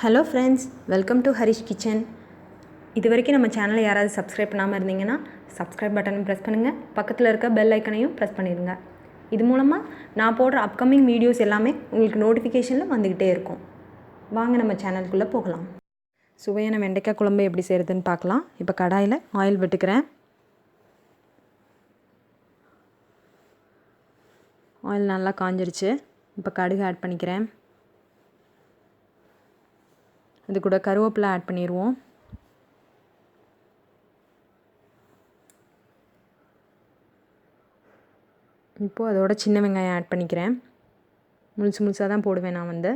Hello friends, welcome to Harish kitchen. இது வரைக்கும் நம்ம சேனலை யாராவது சப்ஸ்கிரைப் பண்ணாமல் இருந்தீங்கன்னா சப்ஸ்கிரைப் பட்டனை ப்ரெஸ் பண்ணுங்கள். பக்கத்தில் இருக்க பெல் ஐக்கனையும் ப்ரெஸ் பண்ணிடுங்க. இது மூலமாக நான் போடுற அப்கமிங் வீடியோஸ் எல்லாமே உங்களுக்கு நோட்டிஃபிகேஷனில் வந்துக்கிட்டே இருக்கும். வாங்க நம்ம சேனலுக்குள்ளே போகலாம். சுவையான வெண்டைக்காய் குழம்பு எப்படி செய்கிறதுன்னு பார்க்கலாம். இப்போ கடாயில் ஆயில் விட்டுக்கிறேன். ஆயில் நல்லா காஞ்சிருச்சு. இப்போ கடுகு ஆட் பண்ணிக்கிறேன். இது கூட கருவேப்பிலை ஆட் பண்ணிடுவோம். இப்போது அதோட சின்ன வெங்காயம் ஆட் பண்ணிக்கிறேன். முழுசாக தான் போடுவேன் நான்.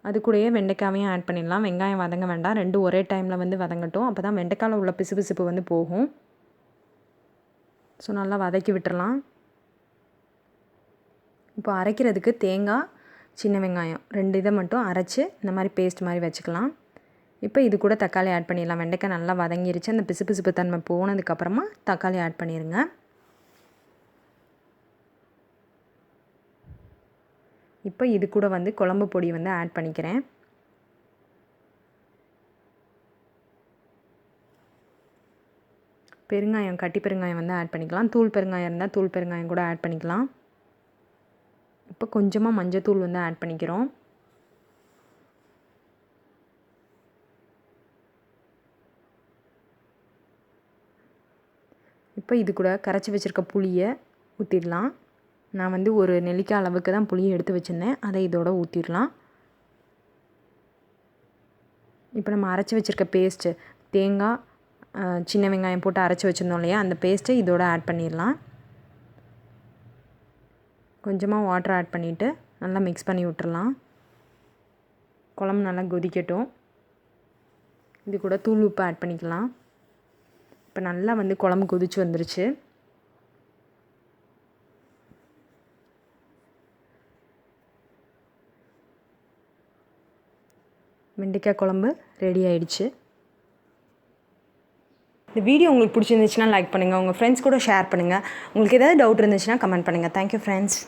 அது கூடயே வெண்டைக்காவையும் ஆட் பண்ணிடலாம். வெங்காயம் வதங்க வேண்டாம், ரெண்டும் ஒரே டைமில் வதங்கட்டும். அப்போ தான் வெண்டைக்காயில் உள்ள பிசுபிசுப்பு போகும். ஸோ நல்லா வதக்கி விட்டுறலாம். இப்போ அரைக்கிறதுக்கு தேங்காய், சின்ன வெங்காயம் 2 இதை மட்டும் அரைச்சி இந்த மாதிரி பேஸ்ட் மாதிரி வச்சுக்கலாம். இப்போ இது கூட தக்காளி ஆட் பண்ணிடலாம். வெண்டைக்காய் நல்லா வதங்கிருச்சு. அந்த பிசுபிசுப்பு தன்மை போனதுக்கப்புறமா தக்காளி ஆட் பண்ணிடுங்க. இப்போ இது கூட குழம்பு பொடி ஆட் பண்ணிக்கிறேன். பெருங்காயம், கட்டி பெருங்காயம் ஆட் பண்ணிக்கலாம். தூள் பெருங்காயம் இருந்தால் தூள் பெருங்காயம் கூட ஆட் பண்ணிக்கலாம். இப்போ கொஞ்சமாக மஞ்சத்தூள் ஆட் பண்ணிக்கிறோம். இப்போ இது கூட கரைச்சி வச்சுருக்க புளியை ஊற்றிடலாம். நான் ஒரு நெல்லிக்காய் அளவுக்கு தான் புளியை எடுத்து வச்சுருந்தேன். அதை இதோட ஊற்றிடலாம். இப்போ நம்ம அரைச்சி வச்சுருக்க பேஸ்ட்டு, தேங்காய், சின்ன வெங்காயம் போட்டு அரைச்சி வச்சுருந்தோம் இல்லையா, அந்த பேஸ்ட்டை இதோட ஆட் பண்ணிடலாம். கொஞ்சமாக வாட்டர் ஆட் பண்ணிவிட்டு நல்லா மிக்ஸ் பண்ணி விட்டுறலாம். குழம்பு நல்லா கொதிக்கட்டும். இது கூட தூள் உப்பு ஆட் பண்ணிக்கலாம். இப்போ நல்லா குழம்பு கொதிச்சு வந்துருச்சு. வெண்டைக்காய் குழம்பு ரெடி ஆயிடுச்சு. இந்த வீடியோ உங்களுக்கு பிடிச்சிருந்துச்சுன்னா லைக் பண்ணுங்கள். உங்கள் ஃப்ரெண்ட்ஸ் கூட ஷேர் பண்ணுங்கள். உங்களுக்கு ஏதாவது டவுட் இருந்துச்சுன்னா கமெண்ட் பண்ணுங்கள். Thank you friends.